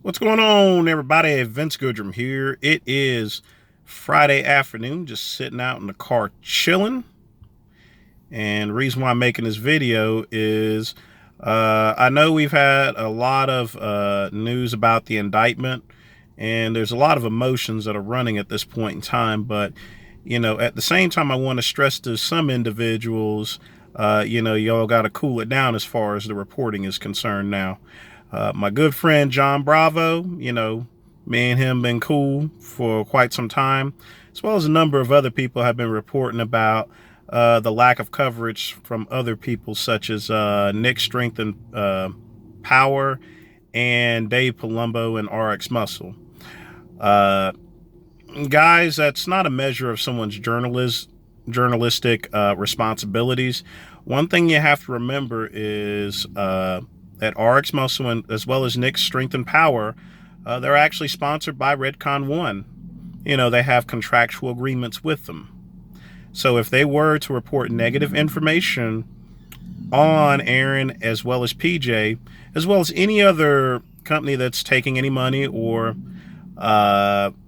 What's going on, everybody? Vince Goodrum here. It is Friday afternoon, just sitting out in the car chilling. And the reason why I'm making this video is I know we've had a lot of news about the indictment, and there's a lot of emotions that are running at this point in time. But, at the same time, I want to stress to some individuals, y'all got to cool it down as far as the reporting is concerned now. My good friend John Bravo, me and him been cool for quite some time, as well as a number of other people have been reporting about the lack of coverage from other people such as Nick Strength and Power and Dave Palumbo and RX Muscle. Guys, that's not a measure of someone's journalistic responsibilities. One thing you have to remember is that RX Muscle and as well as Nick's Strength and Power, they're actually sponsored by Redcon One. They have contractual agreements with them. So if they were to report negative information on Aaron as well as PJ, as well as any other company that's taking any money or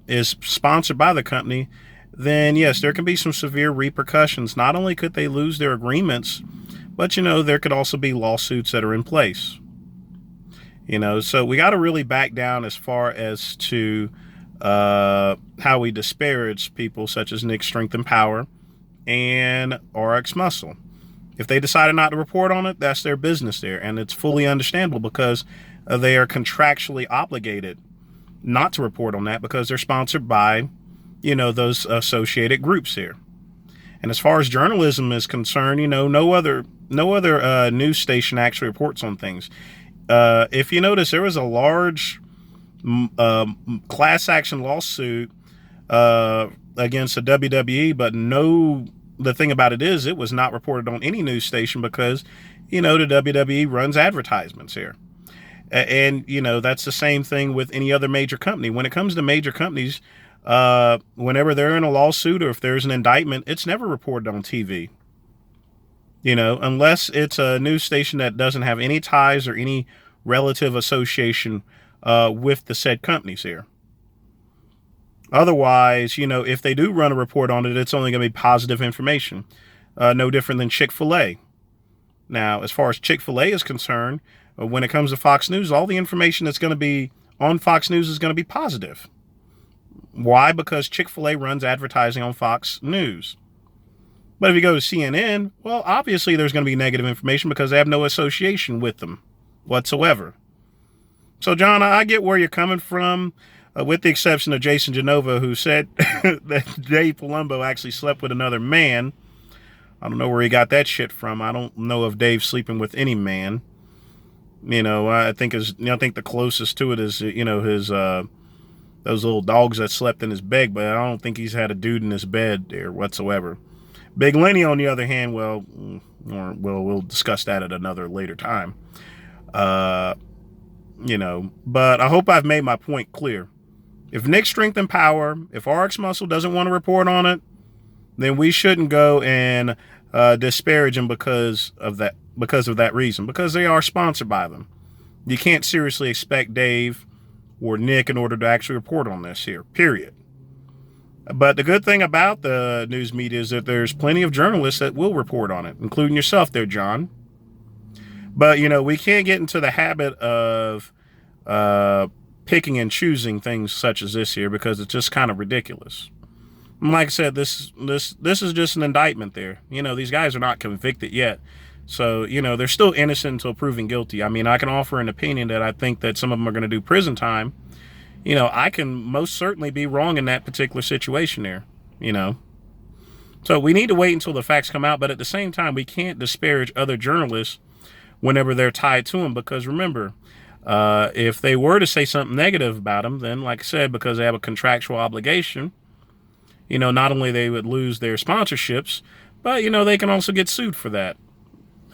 is sponsored by the company, then yes, there can be some severe repercussions. Not only could they lose their agreements, but there could also be lawsuits that are in place. So we got to really back down as far as to how we disparage people such as Nick Strength and Power and RX Muscle. If they decided not to report on it, that's their business there, and it's fully understandable because they are contractually obligated not to report on that because they're sponsored by, those associated groups here. And as far as journalism is concerned, no other news station actually reports on things. If you notice, there was a large class action lawsuit against the WWE, but the thing about it is it was not reported on any news station because, the WWE runs advertisements here. And, that's the same thing with any other major company. When it comes to major companies, whenever they're in a lawsuit or if there's an indictment, it's never reported on TV. Unless it's a news station that doesn't have any ties or any relative association with the said companies here. Otherwise, if they do run a report on it, it's only going to be positive information. No different than Chick-fil-A. Now, as far as Chick-fil-A is concerned, when it comes to Fox News, all the information that's going to be on Fox News is going to be positive. Why? Because Chick-fil-A runs advertising on Fox News. But if you go to CNN, well, obviously there's going to be negative information because they have no association with them whatsoever. So, John, I get where you're coming from, with the exception of Jason Genova, who said that Dave Palumbo actually slept with another man. I don't know where he got that shit from. I don't know of Dave sleeping with any man. I think the closest to it is, his those little dogs that slept in his bed, but I don't think he's had a dude in his bed there whatsoever. Big Lenny, on the other hand, we'll discuss that at another later time. But I hope I've made my point clear. If Nick Strength and Power, if RX Muscle doesn't want to report on it, then we shouldn't go and disparage them because of that reason, because they are sponsored by them. You can't seriously expect Dave or Nick in order to actually report on this here, period. But the good thing about the news media is that there's plenty of journalists that will report on it, including yourself there, John. But, we can't get into the habit of picking and choosing things such as this here because it's just kind of ridiculous. And like I said, this is just an indictment there. These guys are not convicted yet. So, they're still innocent until proven guilty. I mean, I can offer an opinion that I think that some of them are going to do prison time. I can most certainly be wrong in that particular situation there, So we need to wait until the facts come out. But at the same time, we can't disparage other journalists whenever they're tied to them. Because remember, if they were to say something negative about them, then like I said, because they have a contractual obligation, not only they would lose their sponsorships, but, they can also get sued for that.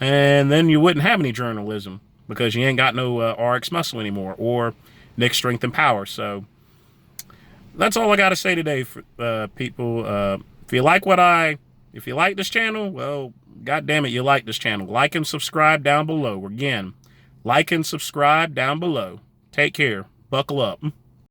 And then you wouldn't have any journalism because you ain't got no RX Muscle anymore or Nick Strength and Power. So that's all I got to say today, for people. If you like this channel, well, God damn it, you like this channel. Like and subscribe down below. Again, like and subscribe down below. Take care. buckle up.